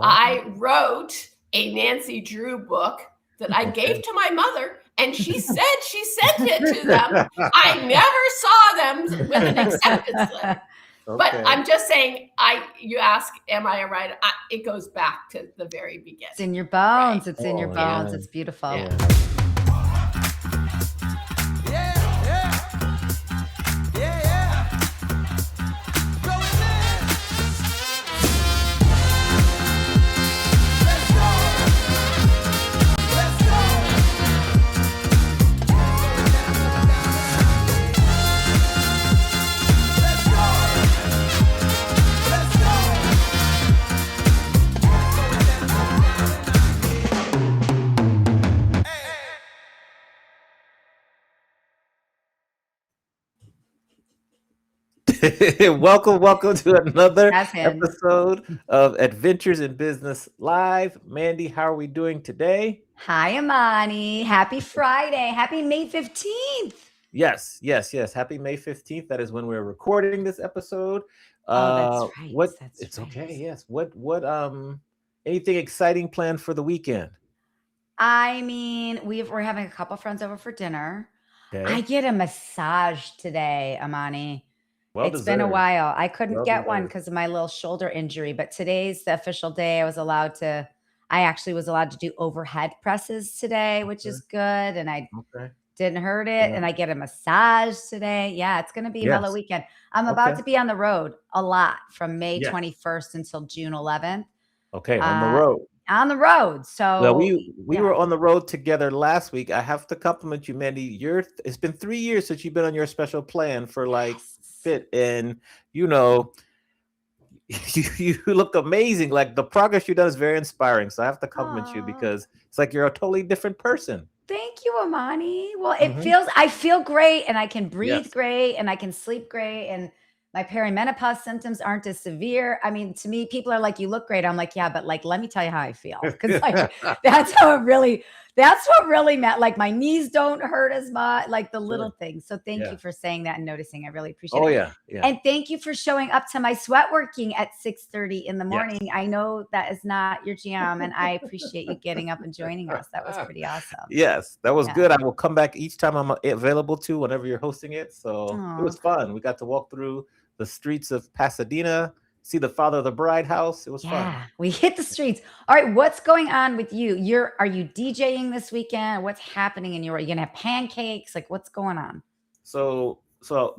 I wrote a Nancy Drew book that I gave to my mother, and she said she sent it to them. I never saw them with an acceptance letter. But I'm just saying, you ask, am I a writer? It goes back to the very beginning. It's in your bones. Right? It's in your bones. It's beautiful. Yeah. Welcome to another episode of Adventures in Business Live. Mandi, how are we doing today? Hi, Amani. Happy Friday. Happy May 15th. Yes. Happy May 15th. That is when we're recording this episode. That's right. It's right. Okay. Yes. What anything exciting planned for the weekend? I mean, we're having a couple friends over for dinner. Okay. I get a massage today, Amani. It's been a while. I couldn't get one because of my little shoulder injury, but today's the official day. I actually was allowed to do overhead presses today, which is good. And I didn't hurt it. Yeah. And I get a massage today. Yeah, it's going to be a mellow weekend. I'm about to be on the road a lot from May 21st until June 11th. Okay, on the road. On the road. So well, we were on the road together last week. I have to compliment you, Mandi. It's been 3 years since you've been on your special plan for fit, and you look amazing. Like the progress you've done is very inspiring. So I have to compliment you because it's like you're a totally different person. Thank you, Amani. Well, I feel great, and I can breathe great, and I can sleep great, and my perimenopause symptoms aren't as severe. I mean, to me, people are like, you look great. I'm like, yeah, but let me tell you how I feel. Because that's what really meant. Like my knees don't hurt as much, like the little things. So thank you for saying that and noticing. I really appreciate it. Yeah. And thank you for showing up to my sweat working at 6:30 in the morning. Yes. I know that is not your jam, and I appreciate you getting up and joining us. That was pretty awesome. Yes, that was good. I will come back each time I'm available to, whenever you're hosting it. So it was fun. We got to walk through the streets of Pasadena, see the Father of the Bride house. It was fun. Yeah, we hit the streets. All right, what's going on with you? Are you DJing this weekend? What's happening in are you gonna have pancakes? Like, what's going on? So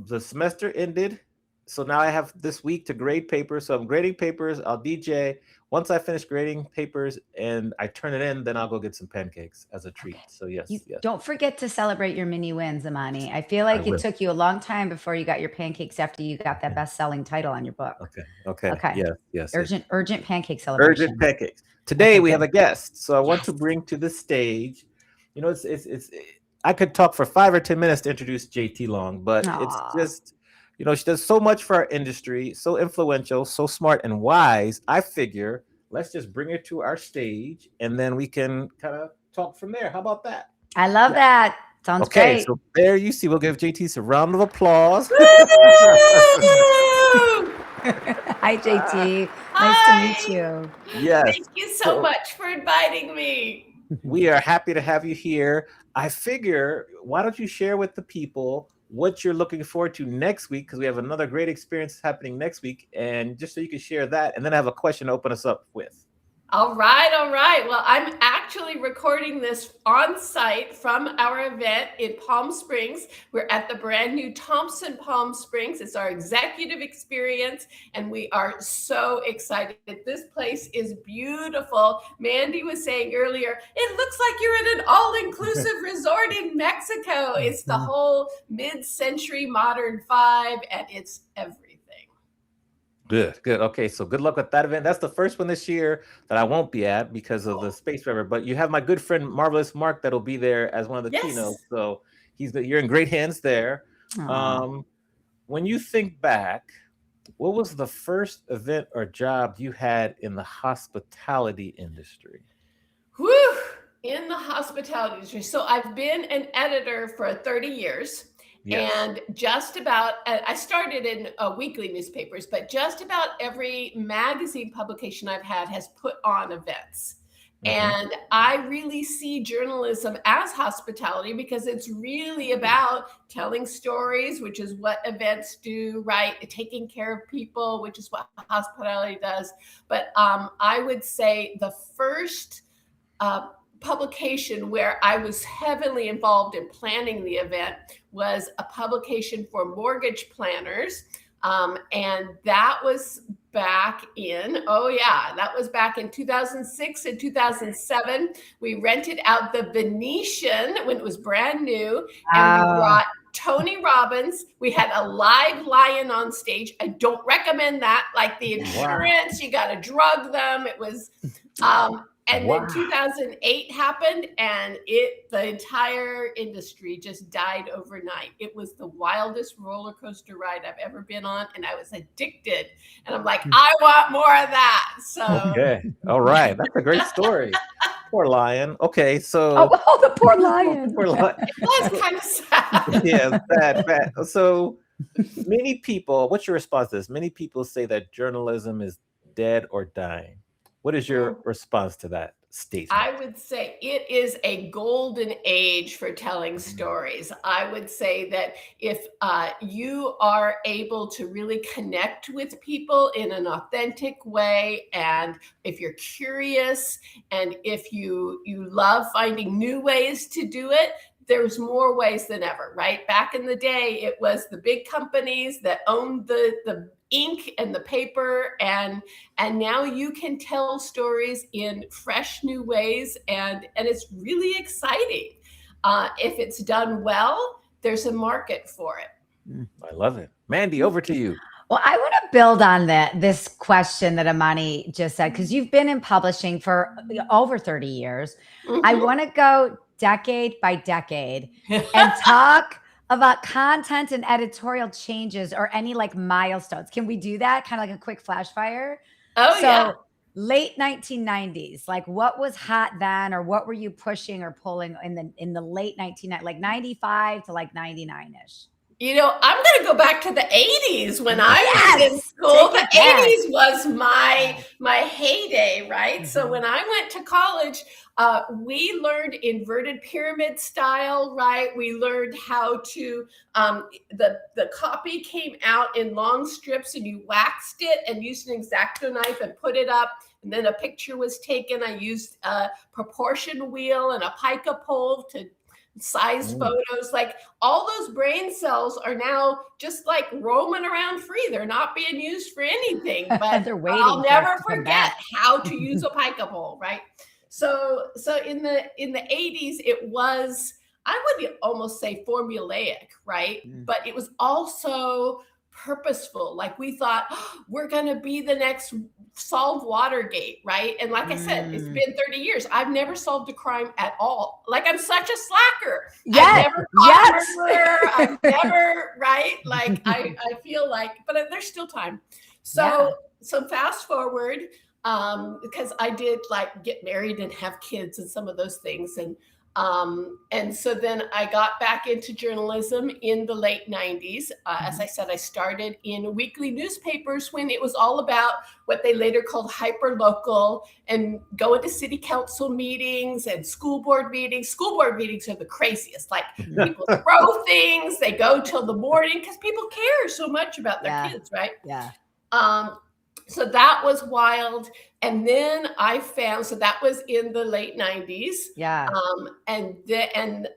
the semester ended. So now I have this week to grade papers. So I'm grading papers. I'll DJ. Once I finish grading papers and I turn it in, then I'll go get some pancakes as a treat. So yes. Don't forget to celebrate your mini wins, Amani. I feel like it took you a long time before you got your pancakes after you got that best-selling title on your book. Okay. Yes. Urgent pancake celebration. Urgent pancakes. Today we have a guest. So I want to bring to the stage. You know, it's I could talk for 5 or 10 minutes to introduce JT Long, but it's just, you know, she does so much for our industry, so influential, so smart and wise. I figure let's just bring her to our stage and then we can kind of talk from there. How about that? I love that. Sounds great. Okay, so there you see. We'll give JT a round of applause. Hi, JT. Nice to meet you. Yes. Thank you so much for inviting me. We are happy to have you here. I figure, why don't you share with the people what you're looking forward to next week, because we have another great experience happening next week, and just so you can share that, and then I have a question to open us up with. All right. Well, I'm actually recording this on site from our event in Palm Springs. We're at the brand new Thompson Palm Springs. It's our executive experience, and we are so excited. This place is beautiful. Mandi was saying earlier, it looks like you're in an all-inclusive resort in Mexico. It's the whole mid-century modern vibe, and it's everything. Good. Okay, so good luck with that event. That's the first one this year that I won't be at because of the space forever. But you have my good friend Marvelous Mark that'll be there as one of the keynotes. So you're in great hands there. When you think back, what was the first event or job you had in the hospitality industry? In the hospitality industry. So I've been an editor for 30 years. Yes. And just about, I started in weekly newspapers, but just about every magazine publication I've had has put on events. And I really see journalism as hospitality because it's really about telling stories, which is what events do, right? Taking care of people, which is what hospitality does. But I would say the first publication where I was heavily involved in planning the event was a publication for mortgage planners. And that was back in, that was back in 2006 and 2007. We rented out the Venetian when it was brand new, and we brought Tony Robbins. We had a live lion on stage. I don't recommend that. Like the insurance, you got to drug them. It was, and then 2008 happened, and the entire industry just died overnight. It was the wildest roller coaster ride I've ever been on, and I was addicted. And I'm like, I want more of that. So okay, all right, that's a great story. Poor lion. Okay, so the poor lion. Poor lion. It was kind of sad. Yeah, bad. So many people. What's your response to this? Many people say that journalism is dead or dying. What is your response to that statement? I would say it is a golden age for telling stories. I would say that if you are able to really connect with people in an authentic way, and if you're curious, and if you love finding new ways to do it, there's more ways than ever, right? Back in the day, it was the big companies that owned the ink and the paper, and now you can tell stories in fresh new ways, and it's really exciting. If it's done well, there's a market for it. I love it. Mandi, over to you. Well, I want to build on this question that Amani just said, because you've been in publishing for over 30 years. I want to go decade by decade and talk about content and editorial changes or any like milestones. Can we do that? Kind of like a quick flash fire? Yeah. Late 1990s, like what was hot then, or what were you pushing or pulling in the late 1990s, like 95 to like 99-ish? I'm going to go back to the 80s when I was in school. The 80s was my heyday, right? So when I went to college, we learned inverted pyramid style, right? We learned how to, the copy came out in long strips, and you waxed it and used an X-Acto knife and put it up. And then a picture was taken. I used a proportion wheel and a pica pole to size photos. Like all those brain cells are now just like roaming around free. They're not being used for anything, but I'll never forget how to use a pica pole, right? So in the 80s, it was, I would almost say formulaic, right? But it was also purposeful. Like we thought, we're going to be the next solve Watergate, right? And like I said, it's been 30 years. I've never solved a crime at all. Like I'm such a slacker. I've never caught a murderer. I've never, right? Like I feel like, but there's still time. So fast forward, because I did like get married and have kids and some of those things. And so then I got back into journalism in the late 90s. As I said, I started in weekly newspapers when it was all about what they later called hyper-local, and going to city council meetings and school board meetings. School board meetings are the craziest. Like people throw things, they go till the morning because people care so much about their kids, right? Yeah. So that was wild. And then I found, so that was in the late 90s. Yeah. And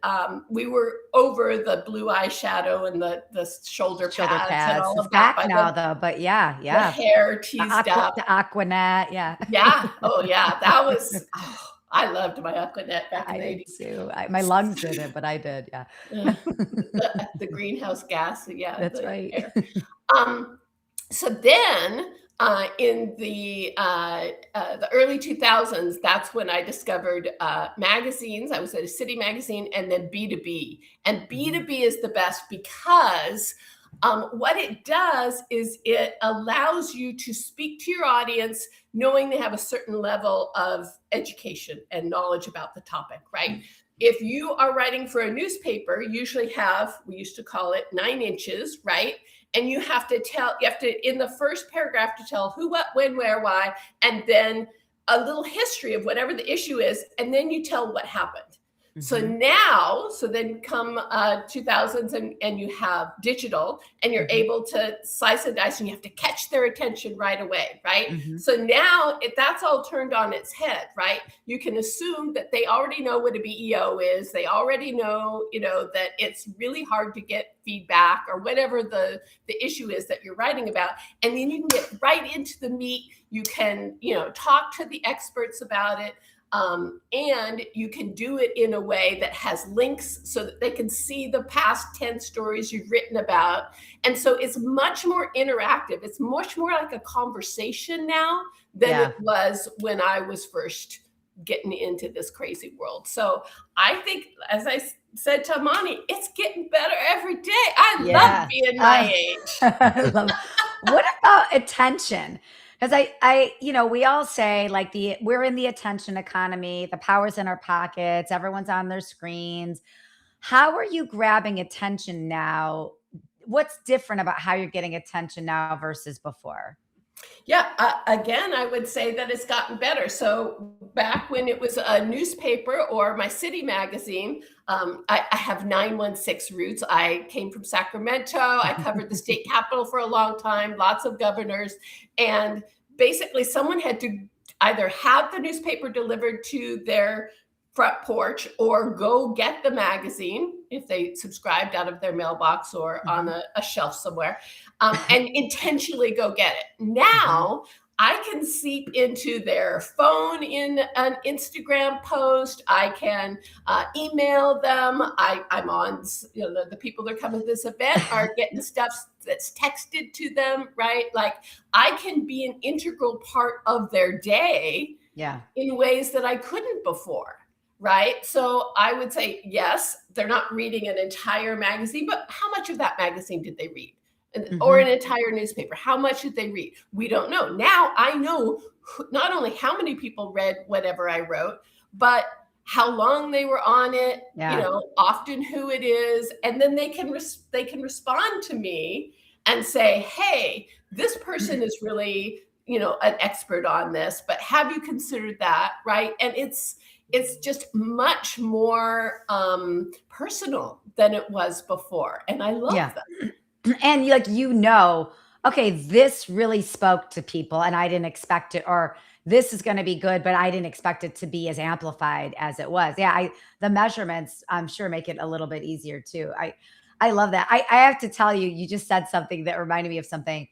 we were over the blue eyeshadow and the shoulder pads and all of that. Back now though, but the hair teased up. The Aquanet, yeah. Yeah. Oh yeah. That was, I loved my Aquanet back in the 80s. Too. My lungs didn't, but I did, yeah. The greenhouse gas, yeah. That's right. So then, in the early 2000s, that's when I discovered magazines. I was at a city magazine, and then B2B. And B2B is the best because what it does is it allows you to speak to your audience knowing they have a certain level of education and knowledge about the topic, right? if you are writing for a newspaper, you usually have, we used to call it 9 inches, right? And you have to in the first paragraph to tell who, what, when, where, why, and then a little history of whatever the issue is, and then you tell what happened. So then come 2000s and you have digital, and you're able to slice and dice, and you have to catch their attention right away, right? So now that's all turned on its head, right? You can assume that they already know what a BEO is. They already know, that it's really hard to get feedback or whatever the issue is that you're writing about. And then you can get right into the meat. You can, talk to the experts about it. And you can do it in a way that has links so that they can see the past 10 stories you've written about. And so it's much more interactive. It's much more like a conversation now than it was when I was first getting into this crazy world. So I think, as I said to Amani, it's getting better every day. I love being my age. What about attention? Because we all say like we're in the attention economy, the power's in our pockets, everyone's on their screens. How are you grabbing attention now? What's different about how you're getting attention now versus before? Yeah, again, I would say that it's gotten better. So back when it was a newspaper or my city magazine, I have 916 roots. I came from Sacramento. I covered the state capitol for a long time, lots of governors. And basically someone had to either have the newspaper delivered to their front porch or go get the magazine if they subscribed out of their mailbox or on a shelf somewhere, and intentionally go get it. Now I can seep into their phone in an Instagram post. I can email them. I'm on, the people that are coming to this event are getting stuff that's texted to them, right? Like I can be an integral part of their day in ways that I couldn't before. Right. So I would say, yes, they're not reading an entire magazine, but how much of that magazine did they read? Or an entire newspaper? How much did they read? We don't know. Now I know not only how many people read whatever I wrote, but how long they were on it, often who it is. And then they can respond to me and say, hey, this person is really, an expert on this, but have you considered that? Right. And it's just much more personal than it was before. And I love that. And okay, this really spoke to people and I didn't expect it, or this is going to be good, but I didn't expect it to be as amplified as it was. Yeah. The measurements, I'm sure, make it a little bit easier too. I love that. I have to tell you, you just said something that reminded me of something.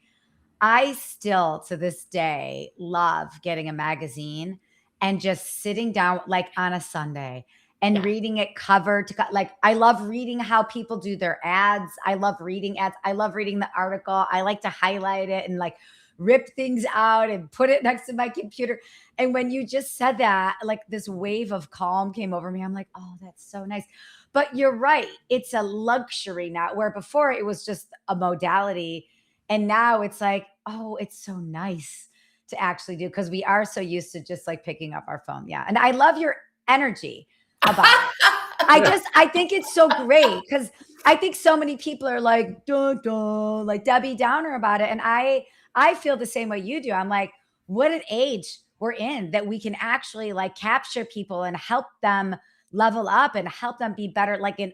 I still, to this day, love getting a magazine and just sitting down like on a Sunday and reading it cover to like, I love reading how people do their ads. I love reading ads. I love reading the article. I like to highlight it and like rip things out and put it next to my computer. And when you just said that, like this wave of calm came over me. I'm like, oh, that's so nice. But you're right. It's a luxury now, where before it was just a modality. And now it's like, oh, it's so nice to actually do, because we are so used to just like picking up our phone. Yeah. And I love your energy about it. I think it's so great, because I think so many people are like, duh, duh, like Debbie Downer about it. And I feel the same way you do. I'm like, what an age we're in that we can actually like capture people and help them level up and help them be better, like in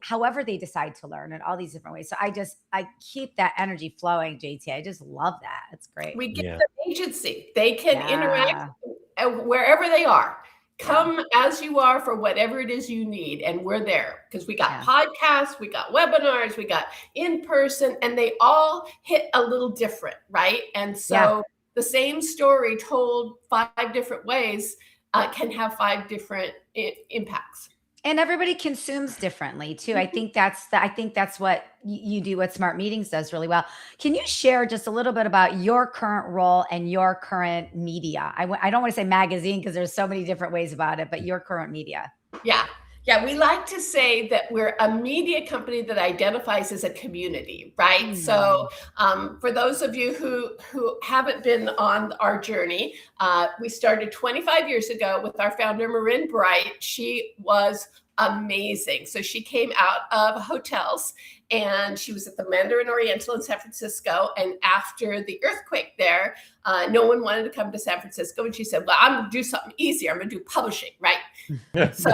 however they decide to learn in all these different ways. So I keep that energy flowing, JT. I just love that. It's great. We give them agency. They can interact wherever they are. Come as you are for whatever it is you need. And we're there because we got podcasts, we got webinars, we got in person, and they all hit a little different, right? And so the same story told 5 different ways can have 5 different impacts. And everybody consumes differently too. I think that's what you do, what Smart Meetings does really well. Can you share just a little bit about your current role and your current media? I don't want to say magazine because there's so many different ways about it, but your current media. Yeah, we like to say that we're a media company that identifies as a community, right? So for those of you who haven't been on our journey, we started 25 years ago with our founder, Marin Bright. She was amazing. So she came out of hotels and she was at the Mandarin Oriental in San Francisco. And after the earthquake there, no one wanted to come to San Francisco. And she said, well, I'm going to do something easier. I'm going to do publishing, right? So,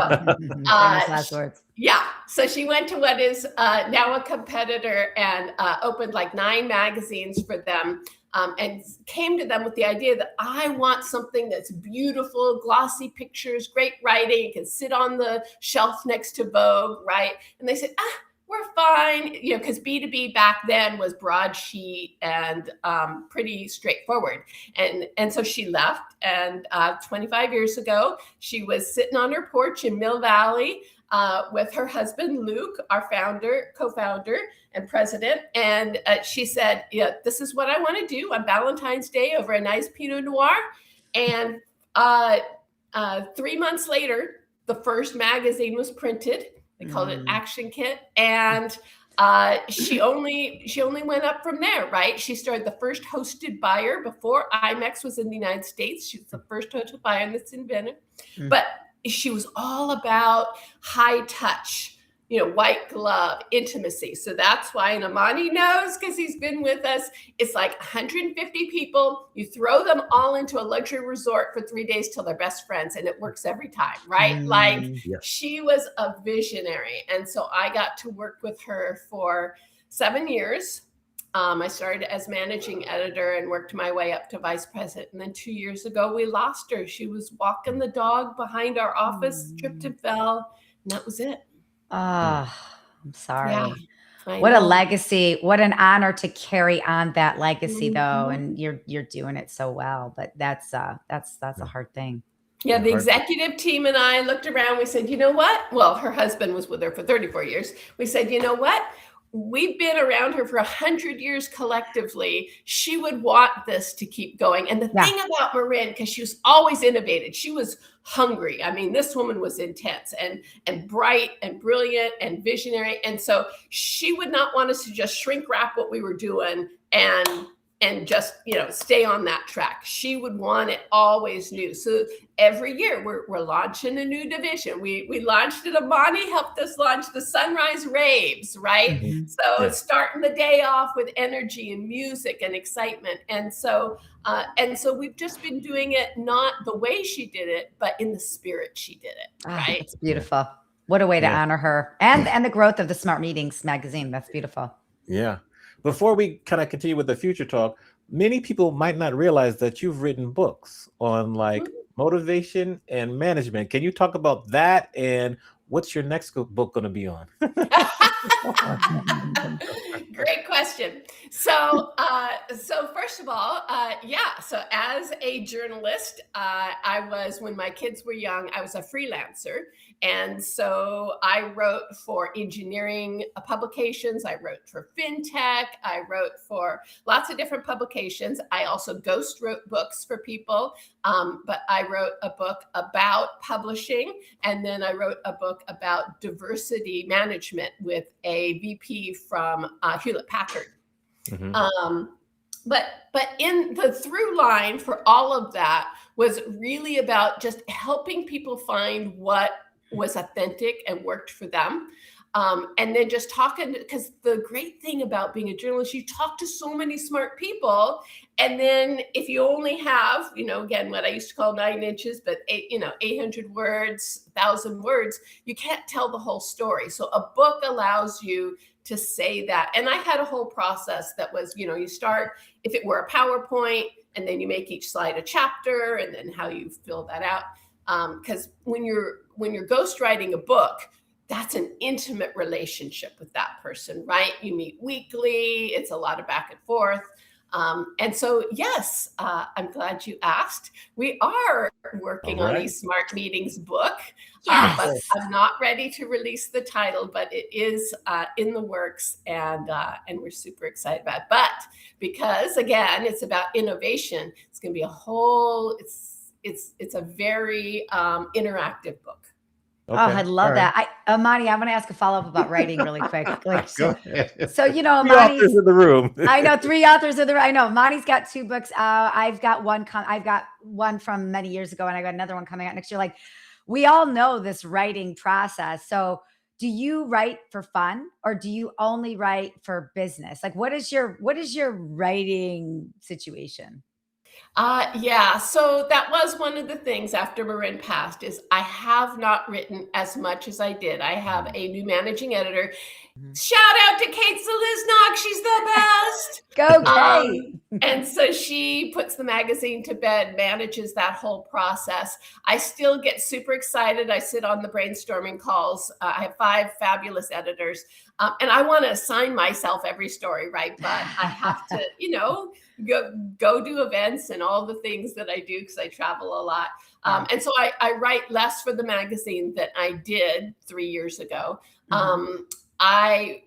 last words. Yeah. So she went to what is now a competitor and opened like 9 magazines for them. And came to them with the idea that I want something that's beautiful, glossy pictures, great writing, can sit on the shelf next to Vogue, right? And they said, we're fine, because B2B back then was broadsheet and pretty straightforward. And so she left, and 25 years ago, she was sitting on her porch in Mill Valley with her husband, Luke, our co-founder and president. And she said, this is what I want to do on Valentine's Day over a nice Pinot Noir. And 3 months later, the first magazine was printed. They called it Action Kit. And she only went up from there, right? She started the first hosted buyer before IMEX was in the United States. She was the first hosted buyer that's invented. But she was all about high touch, white glove, intimacy. So that's why, and Amani knows because he's been with us, it's like 150 people. You throw them all into a luxury resort for 3 days till they're best friends, and it works every time, right? She was a visionary. And so I got to work with her for 7 years. I started as managing editor and worked my way up to vice president. And then 2 years ago, we lost her. She was walking the dog behind our office, tripped and fell, and that was it. I'm sorry. Yeah, what a legacy. What an honor to carry on that legacy though. And you're doing it so well, but that's a hard thing. Yeah, the executive team and I looked around. We said, you know what? Well, her husband was with her for 34 years. We said, you know what? We've been around her for 100 years collectively. She would want this to keep going. And the thing about Marin, because she was always innovative, she was hungry. I mean, this woman was intense and bright and brilliant and visionary. And so she would not want us to just shrink wrap what we were doing and just, stay on that track. She would want it always new. So every year we're launching a new division. We launched it. Amani helped us launch the Sunrise Raves, right? So starting the day off with energy and music and excitement. And so we've just been doing it not the way she did it, but in the spirit she did it, right? It's beautiful. What a way to honor her and the growth of the Smart Meetings magazine. That's beautiful. Yeah. Before we kind of continue with the future talk, many people might not realize that you've written books on motivation and management. Can you talk about that and what's your next book going to be on? Great question. So first of all, so as a journalist, I was, when my kids were young, I was a freelancer. And so I wrote for engineering publications. I wrote for FinTech. I wrote for lots of different publications. I also ghost wrote books for people. But I wrote a book about publishing. And then I wrote a book about diversity management with a VP from Hewlett Packard. But in the through line for all of that was really about just helping people find what was authentic and worked for them. And then just talking, because the great thing about being a journalist, you talk to so many smart people. And then if you only have, again, what I used to call 9 inches, but 800 words, 1,000 words, you can't tell the whole story. So a book allows you to say that. And I had a whole process that was, you start, if it were a PowerPoint, and then you make each slide a chapter, and then how you fill that out. Because when you're ghostwriting a book, that's an intimate relationship with that person, right? You meet weekly. It's a lot of back and forth. And so, yes, I'm glad you asked. We are working on a Smart Meetings book, but I'm not ready to release the title, but it is in the works, and we're super excited about it. But because, again, it's about innovation, it's going to be a whole, it's a very interactive book. Oh, I love that. Amani, I'm going to ask a follow-up about writing really quick. Like, Go ahead. So, you know, Three authors in the room. I know 3 authors in the room. I know Amani's got 2 books out. I've got one from many years ago, and I got another one coming out next year. Like, we all know this writing process. So do you write for fun, or do you only write for business? Like, what is your writing situation? Yeah, so that was one of the things after Marin passed is I have not written as much as I did. I have a new managing editor. Shout out to Kate Zaliznak. She's the best. Go, Kate. And so she puts the magazine to bed, manages that whole process. I still get super excited. I sit on the brainstorming calls. I have 5 fabulous editors. And I want to assign myself every story, right? But I have to, go do events and all the things that I do because I travel a lot. And so I write less for the magazine than I did 3 years ago. I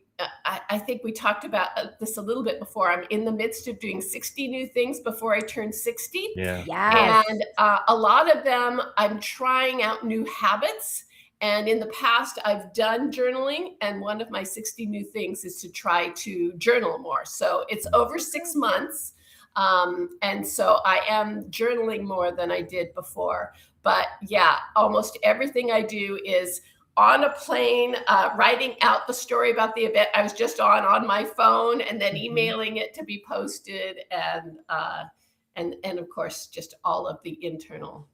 think we talked about this a little bit before. I'm in the midst of doing 60 new things before I turn 60. Yeah. Yes. And a lot of them, I'm trying out new habits. And in the past, I've done journaling. And one of my 60 new things is to try to journal more. So it's over 6 months. And so I am journaling more than I did before. But yeah, almost everything I do is on a plane, writing out the story about the event I was just on my phone, and then emailing it to be posted, and of course, just all of the internal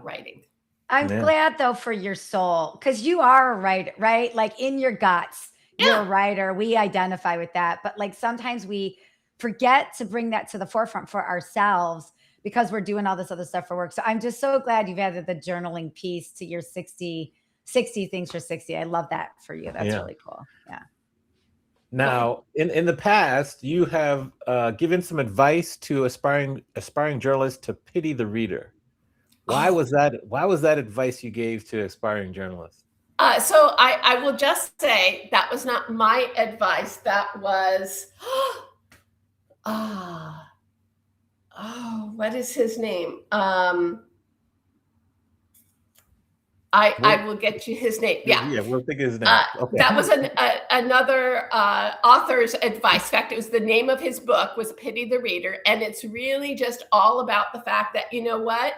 writing. I'm glad though for your soul, because you are a writer, right? Like in your guts, you're a writer. We identify with that, but like sometimes we forget to bring that to the forefront for ourselves because we're doing all this other stuff for work. So I'm just so glad you've added the journaling piece to your 60 things for 60. I love that for you. That's really cool. Yeah. Now, in the past, you have given some advice to aspiring journalists to pity the reader. Why was that advice you gave to aspiring journalists? So I will just say that was not my advice. That was, what is his name? I will get you his name. Yeah, we'll think of his name. Okay. That was another author's advice. In fact, it was the name of his book was Pity the Reader. And it's really just all about the fact that, you know what?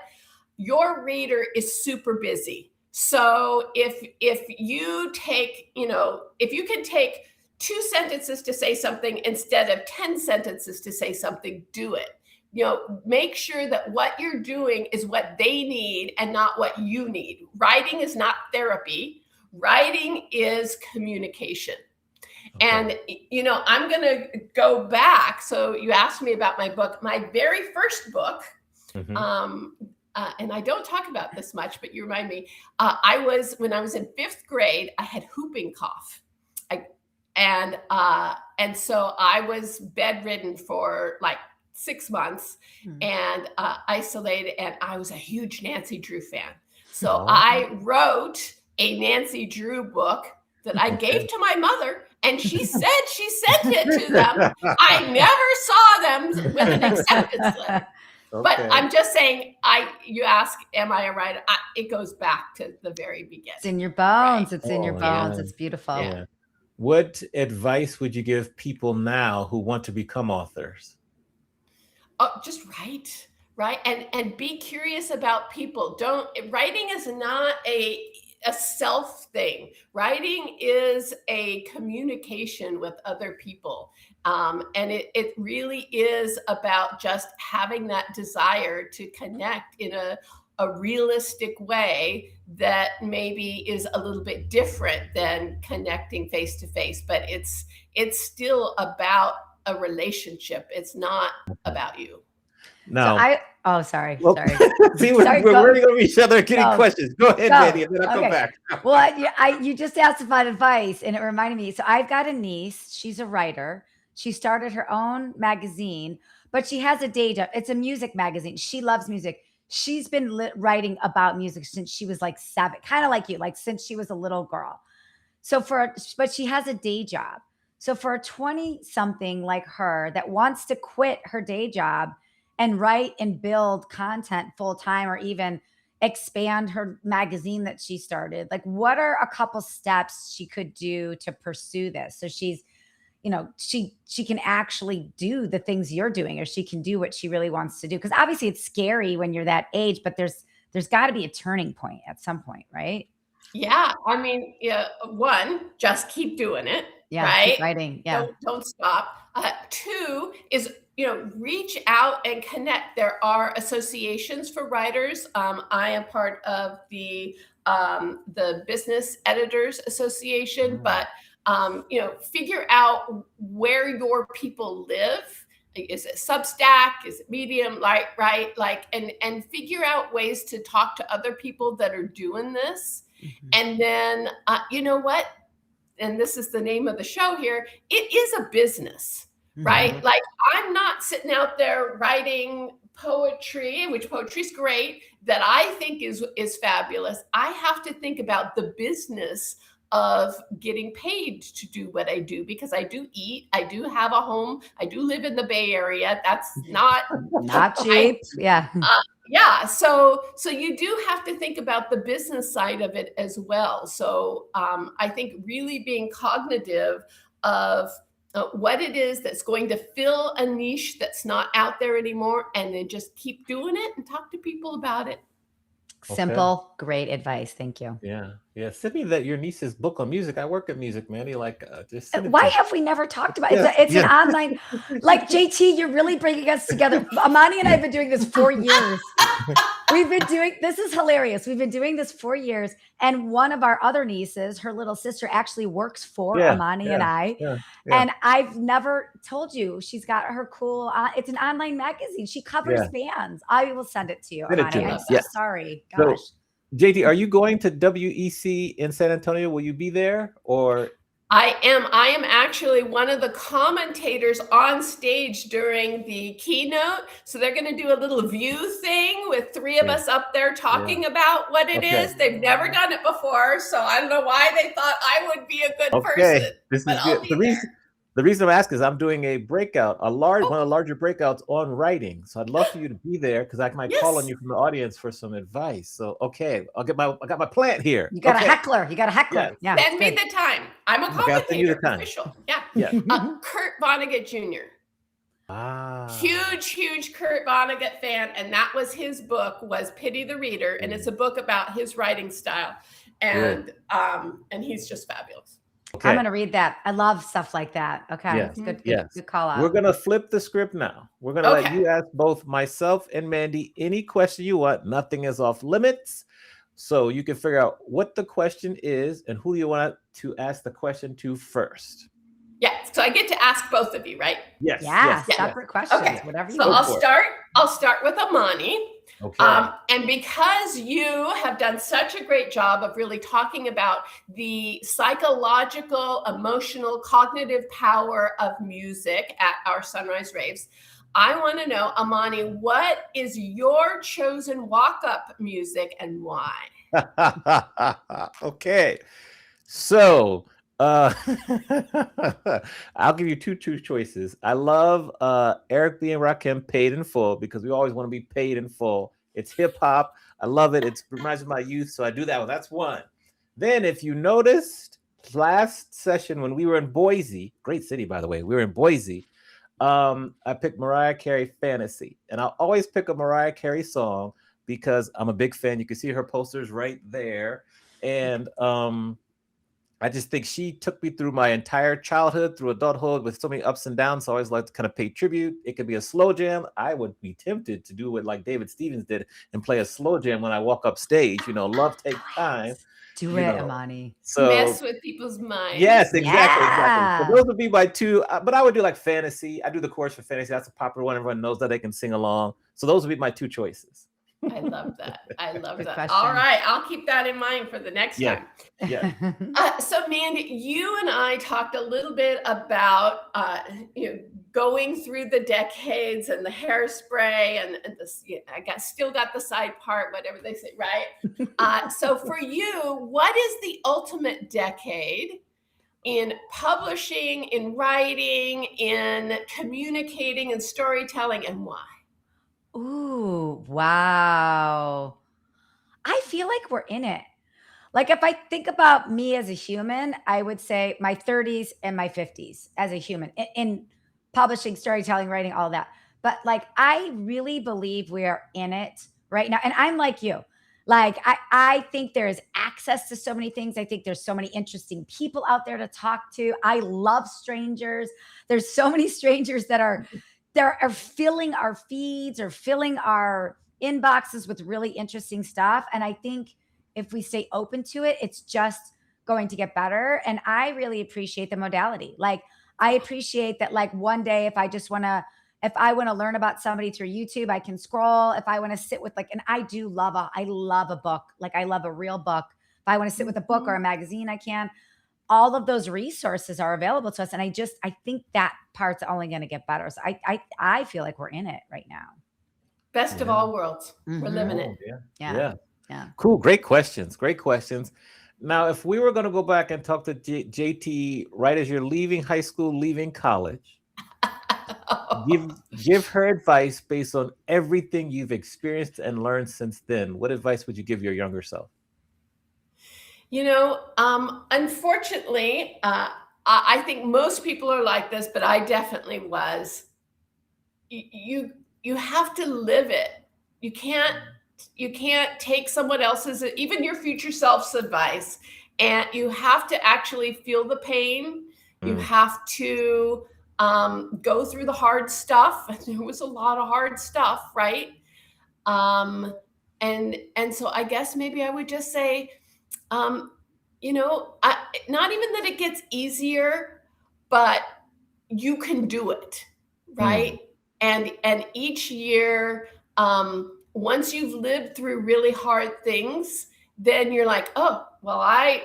Your reader is super busy. So if you take, if you can take 2 sentences to say something instead of 10 sentences to say something, do it. Make sure that what you're doing is what they need and not what you need. Writing is not therapy. Writing is communication. Okay. And, I'm going to go back. So you asked me about my book. My very first book, and I don't talk about this much, but you remind me, when I was in 5th grade, I had whooping cough. And so I was bedridden for like 6 months and isolated, and I was a huge Nancy Drew fan. So I wrote a Nancy Drew book that I gave to my mother, and she said she sent it to them. I never saw them with an acceptance letter. Okay. But I'm just saying, you ask, am I a writer? It goes back to the very beginning. It's in your bones. Right? It's in your bones. Yeah. It's beautiful. Yeah. What advice would you give people now who want to become authors? Oh, just write, and be curious about people. Writing is not a self thing. Writing is a communication with other people. And it really is about just having that desire to connect in a realistic way that maybe is a little bit different than connecting face to face, but it's still about a relationship. It's not about you. No. Sorry. See, we're learning over each other, getting questions. Go ahead, Mandy, and then I'll come back. Well, you just asked about advice, and it reminded me. So I've got a niece. She's a writer. She started her own magazine, but she has a day job. It's a music magazine. She loves music. She's been writing about music since she was like 7, kind of like you, like since she was a little girl. But she has a day job. So for a 20-something like her that wants to quit her day job and write and build content full time, or even, expand her magazine that she started? Like, what are a couple steps she could do to pursue this? So she's, she can actually do the things you're doing, or she can do what she really wants to do. Because obviously it's scary when you're that age, but there's got to be a turning point at some point, right? Yeah. I mean, one, just keep doing it. Yeah. Right. Keep writing. Yeah. Don't stop. Two is, reach out and connect. There are associations for writers. I am part of the Business Editors Association, but figure out where your people live. Is it Substack? Is it Medium? Right? Like, and figure out ways to talk to other people that are doing this. Mm-hmm. And then, you know what? And this is the name of the show here. It is a business, right? Mm-hmm. Like, I'm not sitting out there writing poetry, which poetry's great, that I think is fabulous. I have to think about the business of getting paid to do what I do, because I do eat, I do have a home, I do live in the Bay Area. That's not cheap. Yeah. Yeah. So you do have to think about the business side of it as well. So I think really being cognitive of what it is that's going to fill a niche that's not out there anymore, and then just keep doing it and talk to people about it. Simple, great advice. Thank you. Yeah. Send me your niece's book on music. I work at Music, Mandy. Like, just why have we never talked about it? It's an online, like, JT, you're really bringing us together. Amani and I have been doing this 4 years. This is hilarious. We've been doing this 4 years. And one of our other nieces, her little sister, actually works for Amani and I. And I've never told you, she's got her cool, it's an online magazine. She covers bands. I will send it to you, Amani. I'm so sorry. Gosh. So, JT, are you going to WEC in San Antonio? Will you be there, or? I am actually one of the commentators on stage during the keynote. So they're going to do a little view thing with 3 of us up there talking about what it is. They've never done it before, so I don't know why they thought I would be a good person. This is good. The reason I'm asking is I'm doing a breakout, one of the larger breakouts on writing. So I'd love for you to be there, because I might call on you from the audience for some advice. So, I got my plant here. You got a heckler. Yeah. Send me the time. I'm a commentator, official. Yeah. Kurt Vonnegut Jr. Huge Kurt Vonnegut fan. And that was his book, was Pity the Reader. And it's a book about his writing style. And he's just fabulous. I'm going to read that. I love stuff like that. Okay. It's good call out. We're going to flip the script now. We're going to let you ask both myself and Mandy any question you want. Nothing is off limits. So you can figure out what the question is and who you want to ask the question to first. Yeah. So I get to ask both of you, right? Yes. Separate questions. Okay. Whatever you want. I'll start with Amani. Okay. And because you have done such a great job of really talking about the psychological, emotional, cognitive power of music at our Sunrise Raves, I want to know, Amani, what is your chosen walk-up music and why? Okay. So I'll give you two choices. I love Eric B. and Rakim, Paid in Full, because we always want to be paid in full. It's hip hop. I love it. It reminds me of my youth, so I do that one. That's one. Then, if you noticed, last session when we were in Boise, great city, by the way, we were in Boise, I picked Mariah Carey, Fantasy. And I'll always pick a Mariah Carey song because I'm a big fan. You can see her posters right there. And I just think she took me through my entire childhood, through adulthood, with so many ups and downs. So I always like to kind of pay tribute. It could be a slow jam. I would be tempted to do what like David Stevens did and play a slow jam when I walk up stage. Love takes time. Do it, Amani. So mess with people's minds. Yes, exactly. So those would be my two. But I would do like Fantasy. I do the chorus for Fantasy. That's a popular one. Everyone knows that they can sing along. So those would be my two choices. I love that. All right. I'll keep that in mind for the next time. Yeah. So, Mandy, you and I talked a little bit about going through the decades and the Hairspray and this. Still got the side part, whatever they say, right? So, for you, what is the ultimate decade in publishing, in writing, in communicating, and storytelling, and why? Ooh, wow. I feel like we're in it. Like if I think about me as a human, I would say my 30s and my 50s as a human in publishing, storytelling, writing, all that. But like I really believe we are in it right now. And I'm like you. Like I think there is access to so many things. I think there's so many interesting people out there to talk to. I love strangers. There's so many strangers that are filling our feeds or filling our inboxes with really interesting stuff. And I think if we stay open to it, it's just going to get better. And I really appreciate the modality. Like I appreciate that like one day if I want to learn about somebody through YouTube, I can scroll. If I want to sit with and I love a book. Like I love a real book. If I want to sit with a book or a magazine, I can. All of those resources are available to us. And I think that part's only going to get better. So I feel like we're in it right now. Best of all worlds. We're living it. Yeah. Cool. Great questions. Now, if we were going to go back and talk to JT right as you're leaving high school, leaving college, give her advice based on everything you've experienced and learned since then. What advice would you give your younger self? Unfortunately, I think most people are like this, but I definitely was. You have to live it. You can't take someone else's, even your future self's advice, and you have to actually feel the pain. You have to go through the hard stuff. There was a lot of hard stuff, right? And so I guess maybe I would just say, not even that it gets easier, but you can do it, right? And each year, once you've lived through really hard things, then you're like, oh, well, I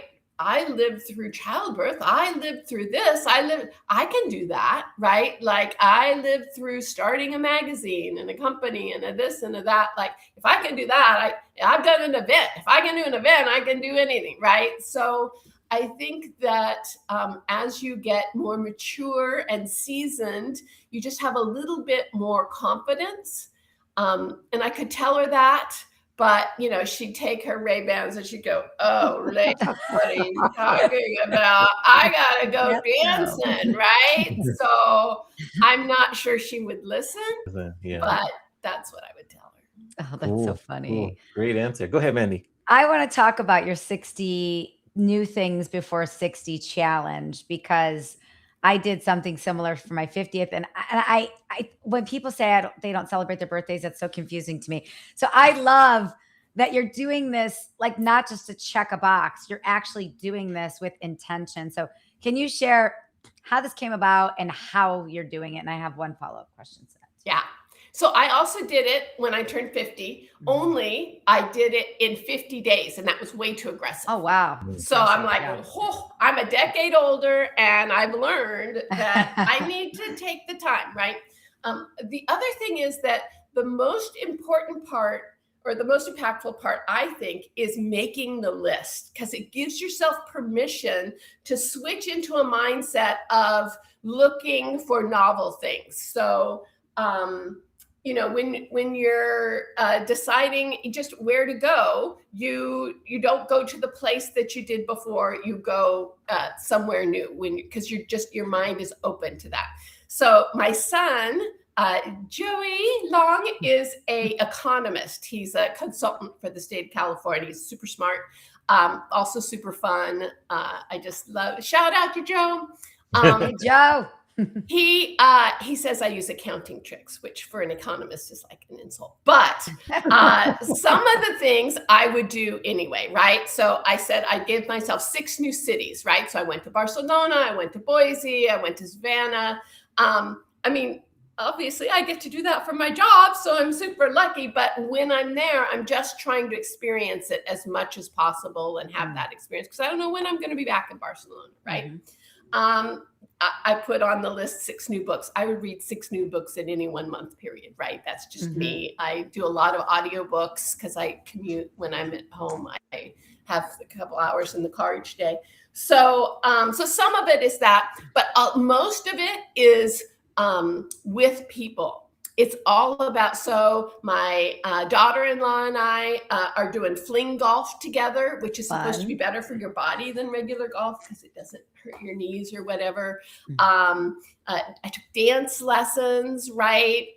lived through childbirth. I lived through this. I can do that, right? Like I lived through starting a magazine and a company and a this and a that. Like if I can do that, I've done an event. If I can do an event, I can do anything, right? So I think that as you get more mature and seasoned, you just have a little bit more confidence. And I could tell her that. But, she'd take her Ray-Bans and she'd go, oh, Lady, what are you talking about? I got to go dancing, right? So I'm not sure she would listen, but that's what I would tell her. Oh, that's so funny. Cool. Great answer. Go ahead, Mandi. I want to talk about your 60 new things before 60 challenge, because I did something similar for my 50th. And I when people say they don't celebrate their birthdays, that's so confusing to me. So I love that you're doing this, like not just to check a box, you're actually doing this with intention. So can you share how this came about and how you're doing it? And I have one follow-up question to that. Yeah. So I also did it when I turned 50, only I did it in 50 days, and that was way too aggressive. Oh, wow. So I'm like, I'm a decade older, and I've learned that I need to take the time, right? The other thing is that the most important part, or the most impactful part, I think, is making the list, because it gives yourself permission to switch into a mindset of looking for novel things. So, when you're deciding just where to go, you don't go to the place that you did before. You go somewhere new because your mind is open to that. So my son, Joey Long, is an economist. He's a consultant for the state of California. He's super smart, also super fun. I just love. Shout out to Joe. Hey, Joe. He says I use accounting tricks, which for an economist is like an insult. But some of the things I would do anyway, right? So I said I gave myself 6 new cities, right? So I went to Barcelona, I went to Boise, I went to Savannah. Obviously I get to do that for my job, so I'm super lucky. But when I'm there, I'm just trying to experience it as much as possible and have that experience, because I don't know when I'm going to be back in Barcelona, right? I put on the list 6 new books. I would read 6 new books in any 1 month period, right? That's just me. I do a lot of audiobooks because I commute when I'm at home. I have a couple hours in the car each day. So some of it is that, but most of it is with people. it's all about, so my daughter-in-law and I are doing fling golf together, which is supposed to be better for your body than regular golf because it doesn't hurt your knees or whatever. I took dance lessons, right?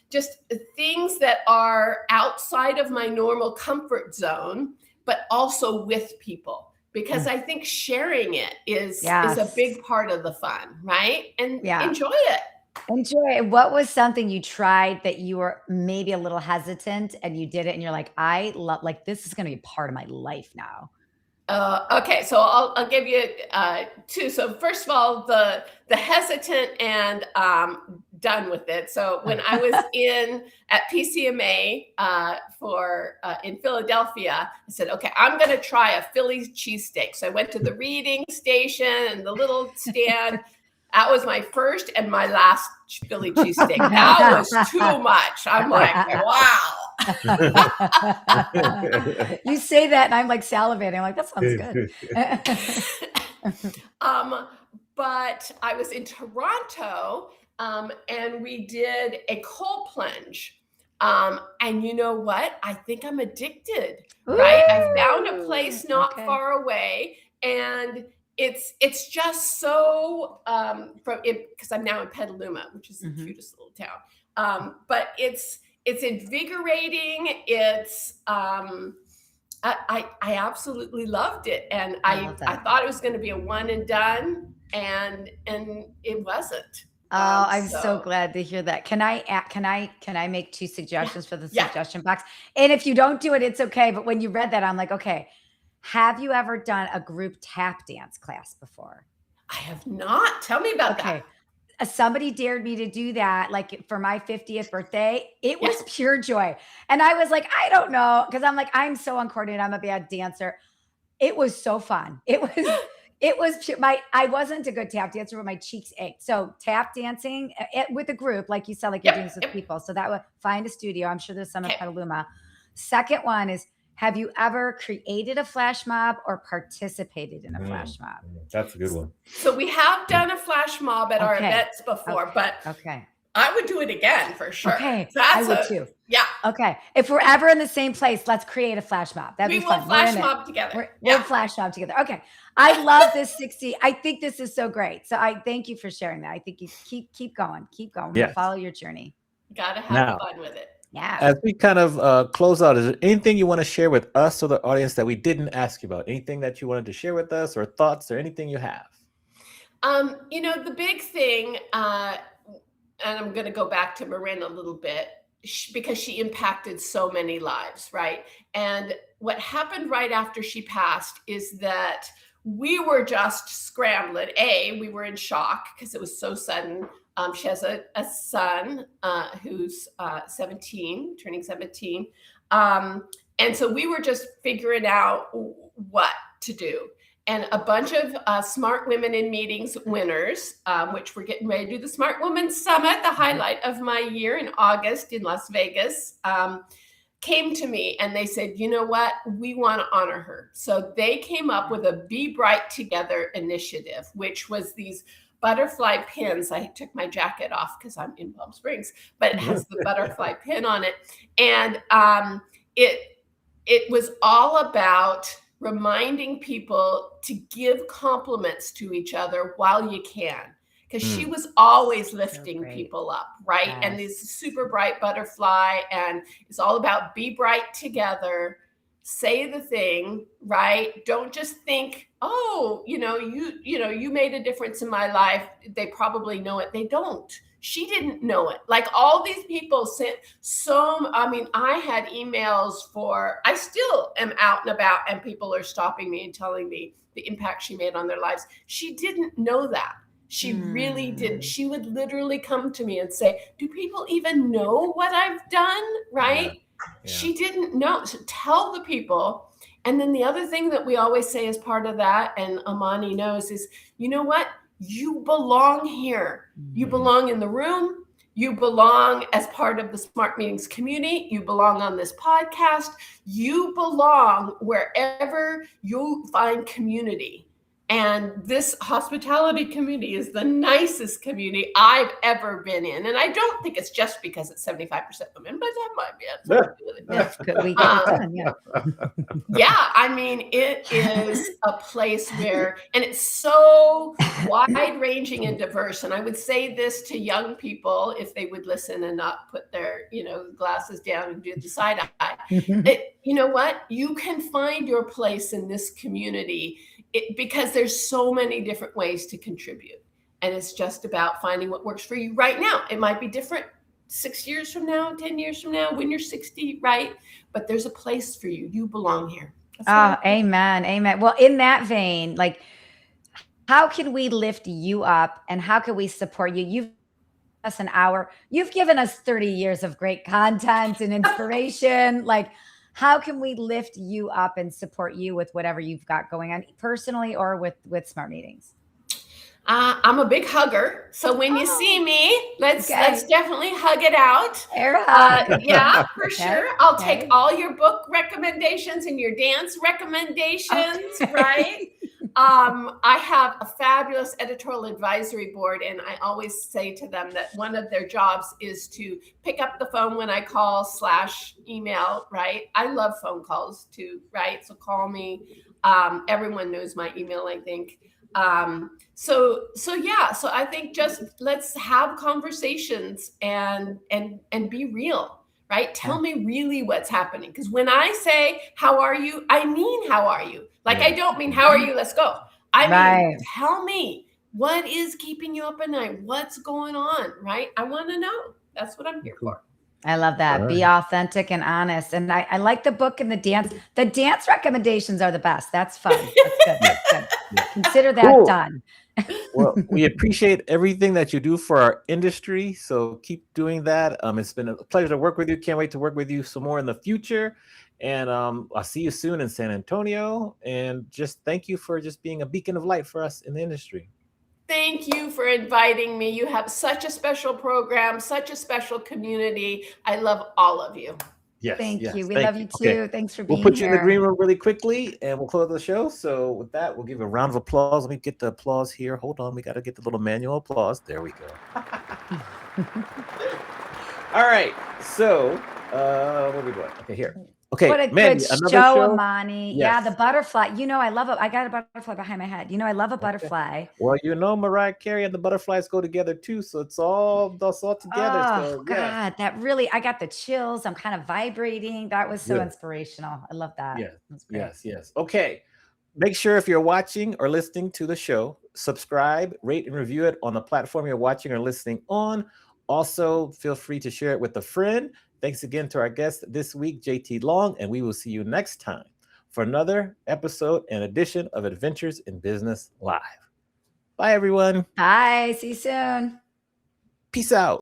Just things that are outside of my normal comfort zone, but also with people, because I think sharing it is a big part of the fun, right? And enjoy it. Enjoy it. What was something you tried that you were maybe a little hesitant and you did it and you're like, I love, like, this is going to be part of my life now? Okay, so I'll give you two. So first of all, the hesitant and done with it. So when I was at PCMA in Philadelphia, I said, okay, I'm going to try a Philly cheesesteak. So I went to the reading station and the little stand. That was my first and my last Philly cheesesteak. That was too much. I'm like, wow. You say that and I'm like salivating. I'm like, that sounds good. But I was in Toronto and we did a cold plunge. And you know what? I think I'm addicted, right? I found a place not far away, and it's just so because I'm now in Petaluma, which is the cutest little town. But it's invigorating. It's I absolutely loved it, and I thought it was going to be a one and done, and it wasn't. I'm so glad to hear that. Can I make two suggestions for the suggestion box? And if you don't do it, it's okay. But when you read that, I'm like, okay. Have you ever done a group tap dance class before? I have not. Tell me about that. Somebody dared me to do that, like for my 50th birthday. It was pure joy. And I was like, I don't know. Cause I'm like, I'm so uncoordinated. I'm a bad dancer. It was so fun. I wasn't a good tap dancer, but my cheeks ached. So tap dancing with a group, like you said, like you're doing this with people. So that would find a studio. I'm sure there's some in Petaluma. Second one is, have you ever created a flash mob or participated in a flash mob? That's a good one. So we have done a flash mob at our events before, but I would do it again for sure. Okay, I would too. Yeah. Okay, if we're ever in the same place, let's create a flash mob. That'd be fun. We will flash mob together. We'll flash mob together. Okay, I love this 60. I think this is so great. So I thank you for sharing that. I think you keep going. We'll follow your journey. Gotta have fun with it. Yeah. As we kind of close out, is there anything you want to share with us or the audience that we didn't ask you about? Anything that you wanted to share with us, or thoughts, or anything you have? The big thing, and I'm going to go back to Marin a little bit, because she impacted so many lives, right? And what happened right after she passed is that we were just scrambling. We were in shock because it was so sudden. She has a son who's 17, turning 17. And so we were just figuring out what to do. And a bunch of Smart Women in Meetings winners, which we're getting ready to do the Smart Women Summit, the highlight of my year in August in Las Vegas, came to me and they said, you know what, we want to honor her. So they came up with a Be Bright Together initiative, which was these butterfly pins. I took my jacket off because I'm in Palm Springs, but it has the butterfly pin on it. And it was all about reminding people to give compliments to each other while you can. Because she was always lifting people up, right? Yes. And this super bright butterfly, and it's all about be bright together. Say the thing, right? Don't just think, oh, you made a difference in my life. They probably know it. They don't. She didn't know it. Like all these people sent I had emails I still am out and about and people are stopping me and telling me the impact she made on their lives. She didn't know that. She really didn't. She would literally come to me and say, do people even know what I've done? Right? Yeah. She didn't know. So tell the people. And then the other thing that we always say as part of that, and Amani knows, is, you know what? You belong here. You belong in the room. You belong as part of the Smart Meetings community. You belong on this podcast. You belong wherever you find community. And this hospitality community is the nicest community I've ever been in. And I don't think it's just because it's 75% women, but that might be it. That's good. We get it done, yeah. Yeah, I mean, it is a place where, and it's so wide-ranging and diverse. And I would say this to young people, if they would listen and not put their, glasses down and do the side eye. You know what? You can find your place in this community because there's so many different ways to contribute. And it's just about finding what works for you right now. It might be different 6 years from now, 10 years from now, when you're 60, right? But there's a place for you. You belong here. Amen. Amen. Well, in that vein, like, how can we lift you up and how can we support you? You've given us an hour. You've given us 30 years of great content and inspiration. Like, how can we lift you up and support you with whatever you've got going on personally or with Smart Meetings? I'm a big hugger. So when you see me, let's definitely hug it out. Yeah, for sure. I'll take all your book recommendations and your dance recommendations, right? I have a fabulous editorial advisory board, and I always say to them that one of their jobs is to pick up the phone when I call / email, right? I love phone calls too, right? So call me. Everyone knows my email, I think. So I think just let's have conversations and be real, right? Tell me really what's happening. Because when I say, how are you? I mean, how are you? Like, I don't mean, how are you? Let's go. I mean, tell me what is keeping you up at night? What's going on, right? I want to know. That's what I'm here for. I love that. Be authentic and honest. And I like the book and the dance. The dance recommendations are the best. That's fun. That's good. That's good. Yeah. Consider that done. Well, we appreciate everything that you do for our industry. So keep doing that. It's been a pleasure to work with you. Can't wait to work with you some more in the future. And I'll see you soon in San Antonio. And just thank you for just being a beacon of light for us in the industry. Thank you for inviting me. You have such a special program, such a special community. I love all of you. Yes. Thank you. We love you too. Okay. Thanks for being here. We'll put you in the green room really quickly and we'll close the show. So with that, we'll give a round of applause. Let me get the applause here. Hold on. We got to get the little manual applause. There we go. All right. So what are we doing? Okay, here. Okay, what a Mandi, good show, Amani. Yes. Yeah, the butterfly. I love it. I got a butterfly behind my head. I love a butterfly. Well, Mariah Carey and the butterflies go together too. So it's all together. Oh, so, God, that really, I got the chills. I'm kind of vibrating. That was so inspirational. I love that. Yes. Okay. Make sure if you're watching or listening to the show, subscribe, rate, and review it on the platform you're watching or listening on. Also, feel free to share it with a friend. Thanks again to our guest this week, JT Long, and we will see you next time for another episode and edition of Adventures in Business Live. Bye, everyone. Bye. See you soon. Peace out.